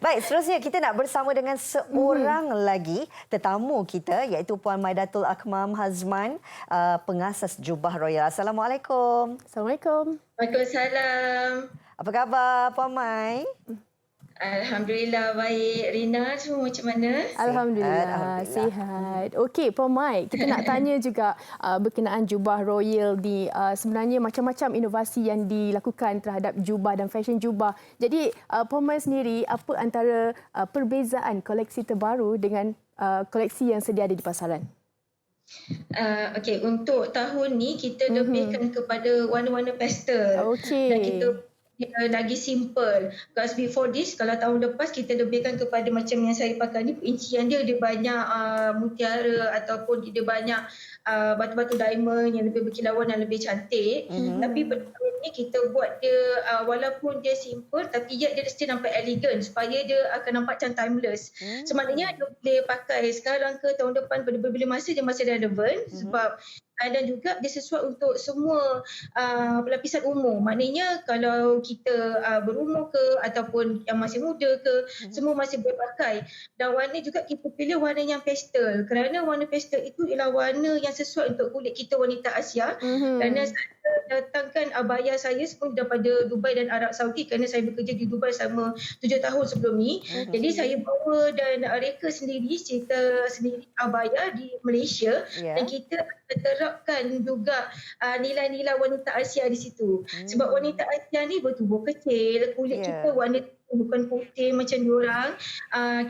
Baik, seterusnya kita nak bersama dengan seorang lagi tetamu kita iaitu Puan Maidatul Akmal Hazman, pengasas Jubah Royal. Assalamualaikum. Assalamualaikum. Waalaikumsalam. Apa khabar Puan Mai? Alhamdulillah baik. Rina semua macam mana? Alhamdulillah, sihat. Okey, Puan Mai, kita nak tanya juga berkenaan Jubah Royal ni. Sebenarnya macam-macam inovasi yang dilakukan terhadap jubah dan fashion jubah. Jadi, Puan Mai sendiri, apa antara perbezaan koleksi terbaru dengan koleksi yang sedia ada di pasaran? Okey, untuk tahun ni kita lebihkan kepada warna-warna pastel. Okey. Dan kita lagi simple. Because before this, kalau tahun lepas kita lebihkan kepada macam yang saya pakai ni, perincian dia banyak mutiara ataupun dia banyak batu-batu diamond yang lebih berkilauan dan lebih cantik. Tapi pada tahun ni kita buat dia walaupun dia simple tapi dia still nampak elegan supaya dia akan nampak macam timeless. So maknanya dia boleh pakai sekarang ke tahun depan pada bila masa dia masih relevan sebab dan juga dia sesuai untuk semua lapisan umur. Maknanya kalau kita berumur ke ataupun yang masih muda ke, semua masih boleh pakai. Dan warna juga kita pilih warna yang pastel. Kerana warna pastel itu ialah warna yang sesuai untuk kulit kita wanita Asia. Kerana saya datangkan abaya saya semua daripada Dubai dan Arab Saudi kerana saya bekerja di Dubai selama 7 tahun sebelum ni. Jadi saya bawa dan reka sendiri, cerita sendiri abaya di Malaysia. Dan kita terapkan juga nilai-nilai wanita Asia di situ. Sebab wanita Asia ni bertubuh kecil, kulit kita warna bukan putih macam diorang.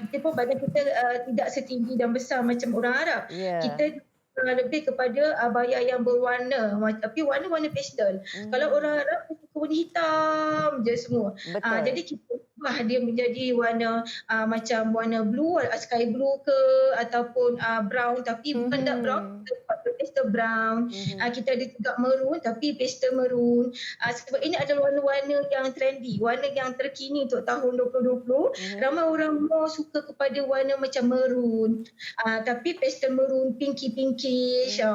Kita pun badan kita tidak setinggi dan besar macam orang Arab. Kita lebih kepada abaya yang berwarna tapi warna-warna pastel. Kalau orang Arab suka warna hitam je semua. Jadi kita ubah dia menjadi warna macam warna blue, sky blue ke ataupun brown tapi bukan dark brown, pastel brown. Kita ada juga maroon tapi pastel maroon. Sebab ini adalah warna-warna yang trendy, warna yang terkini untuk tahun 2020. Ramai orang more suka kepada warna macam maroon. Tapi pastel maroon pinky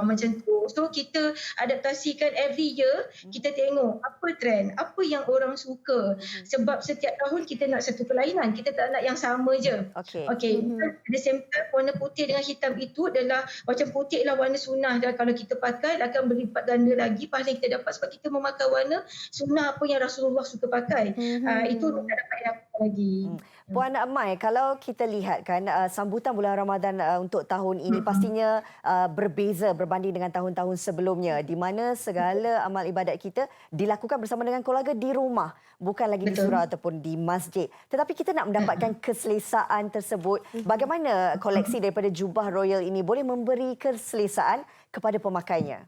macam tu. So kita adaptasikan every year, kita tengok apa trend, apa yang orang suka. Sebab setiap tahun kita nak satu kelainan, kita tak nak yang sama je. Okey. At the same time, warna putih dengan hitam itu adalah macam putih lah warna sunnah dan kalau kita pakai akan berlipat ganda lagi pahala yang kita dapat sebab kita memakai warna sunnah apa yang Rasulullah suka pakai. Itu tak dapat dapat lagi. Puan Mai, kalau kita lihat kan sambutan bulan Ramadan untuk tahun ini pastinya berbeza berbanding dengan tahun-tahun sebelumnya di mana segala amal ibadat kita dilakukan bersama dengan keluarga di rumah, bukan lagi di surau ataupun di masjid. Tetapi kita nak mendapatkan keselesaan tersebut. Bagaimana koleksi daripada Jubah Royal ini boleh memberi keselesaan kepada pemakainya?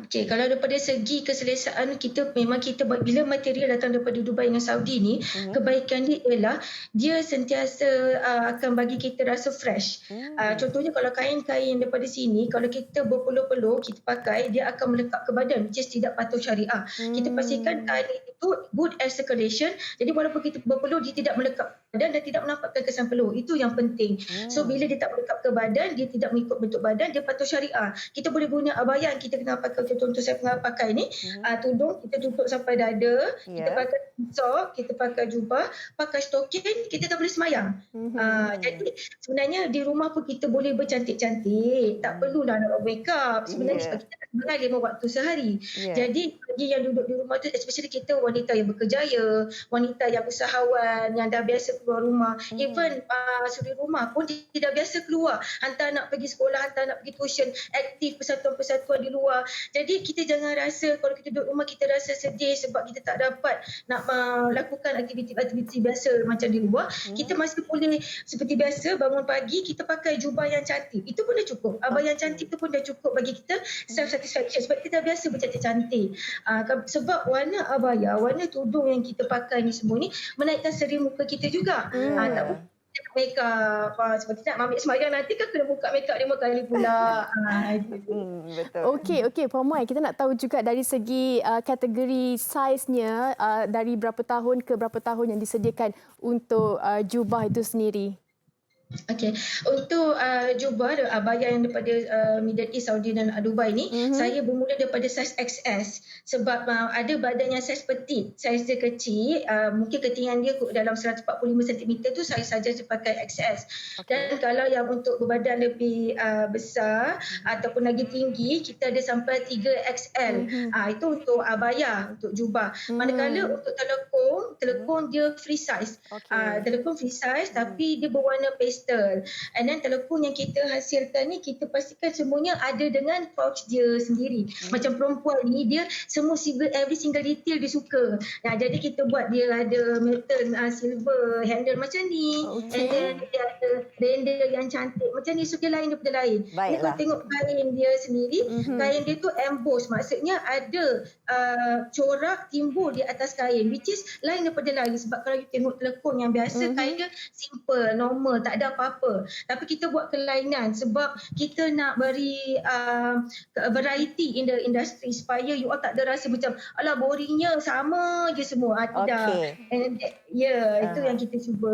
Okey, kalau daripada segi keselesaan kita memang kita bila material datang daripada Dubai dengan Saudi ni, kebaikan dia ialah dia sentiasa akan bagi kita rasa fresh. Contohnya kalau kain-kain daripada sini kalau kita berpeluh-peluh kita pakai dia akan melekat ke badan which is tidak patuh syariah. Kita pastikan kain itu good air circulation. Jadi walaupun kita berpeluh dia tidak melekat ke badan dan tidak menampakkan kesan peluh. Itu yang penting. So bila dia tak melekat ke badan, dia tidak mengikut bentuk badan, dia patuh syariah. Kita boleh guna abaya kita kena pakai contoh saya pernah pakai ni tudung kita tutup sampai dada, kita pakai sok, kita pakai jubah, pakai stokin, kita tak boleh semayang. Jadi sebenarnya di rumah pun kita boleh bercantik-cantik, tak perlulah nak make up. Sebenarnya sebab kita nak sembahyang 5 waktu sehari. Jadi bagi yang duduk di rumah tu, especially kita wanita yang berkerjaya, wanita yang usahawan, yang dah biasa keluar rumah, even suri rumah pun dia dah biasa keluar, hantar anak pergi sekolah, hantar anak pergi tuition, aktif persatuan-persatuan di luar. Jadi kita jangan rasa kalau kita duduk rumah kita rasa sedih sebab kita tak dapat nak melakukan aktiviti-aktiviti biasa macam di luar. Kita masih boleh seperti biasa bangun pagi kita pakai jubah yang cantik. Itu pun dah cukup. Abaya yang cantik tu pun dah cukup bagi kita self satisfaction sebab kita dah biasa bercantik-cantik. Sebab warna abaya, warna tudung yang kita pakai ni semua ni menaikkan seri muka kita juga. Tak boleh make up sebab kita nak ambil semayang nanti kan kena buka make up 5 kali pula. Betul. Okey Puan Mai, kita nak tahu juga dari segi kategori saiznya dari berapa tahun ke berapa tahun yang disediakan untuk jubah itu sendiri. Okey, untuk jubah abaya yang daripada Middle East, Saudi dan Dubai ni, saya bermula daripada saiz XS sebab ada badan yang saiz petit, saiz dia kecil, mungkin ketinggian dia dalam 145 cm tu saya saja pakai XS. Dan kalau yang untuk berbadan lebih besar ataupun lagi tinggi, kita ada sampai 3XL. Itu untuk abaya, untuk jubah. Manakala untuk telekung dia free size. Telekung free size tapi dia berwarna pastel. And then telekung yang kita hasilkan ni kita pastikan semuanya ada dengan pouch dia sendiri. Macam perempuan ni dia semua every single detail dia suka. Jadi kita buat dia ada metal silver handle macam ni. And then dia ada render yang cantik macam ni. So dia lain daripada lain. Ni kau tengok kain dia sendiri. Kain dia tu emboss. Maksudnya ada corak timbul di atas kain which is lain daripada lain. Sebab kalau you tengok telekung yang biasa kain dia simple, normal, tak ada apa-apa. Tapi kita buat kelainan sebab kita nak beri variety in the industry supaya you all tak ada rasa macam alah boringnya sama je semua. Tidak. And itu yang kita cuba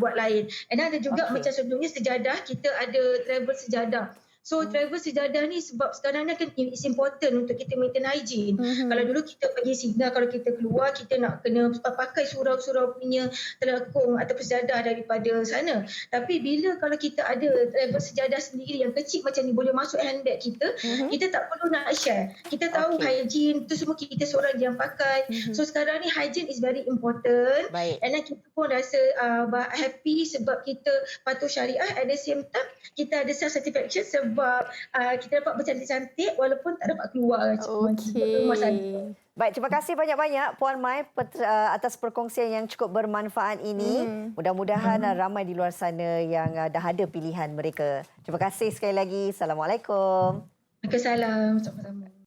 buat lain. And ada juga macam sebelumnya sejadah, kita ada travel sejadah. So travel sejadah ni sebab sekarang ni kan it's important untuk kita maintain hygiene. Kalau dulu kita pergi Sina, kalau kita keluar kita nak kena pakai surau-surau punya telekung ataupun sejadah daripada sana. Tapi bila kalau kita ada travel sejadah sendiri yang kecil macam ni boleh masuk handbag kita, kita tak perlu nak share. Kita tahu hygiene tu semua kita seorang yang pakai. So sekarang ni hygiene is very important. And then kita pun rasa happy sebab kita patuh syariah, at the same time kita ada self satisfaction sebab kita dapat bercantik-cantik walaupun tak dapat keluar rumah sana. Baik, terima kasih banyak-banyak Puan Mai atas perkongsian yang cukup bermanfaat ini. Mudah-mudahan ramai di luar sana yang dah ada pilihan mereka. Terima kasih sekali lagi. Assalamualaikum. Waalaikumsalam. Sama-sama.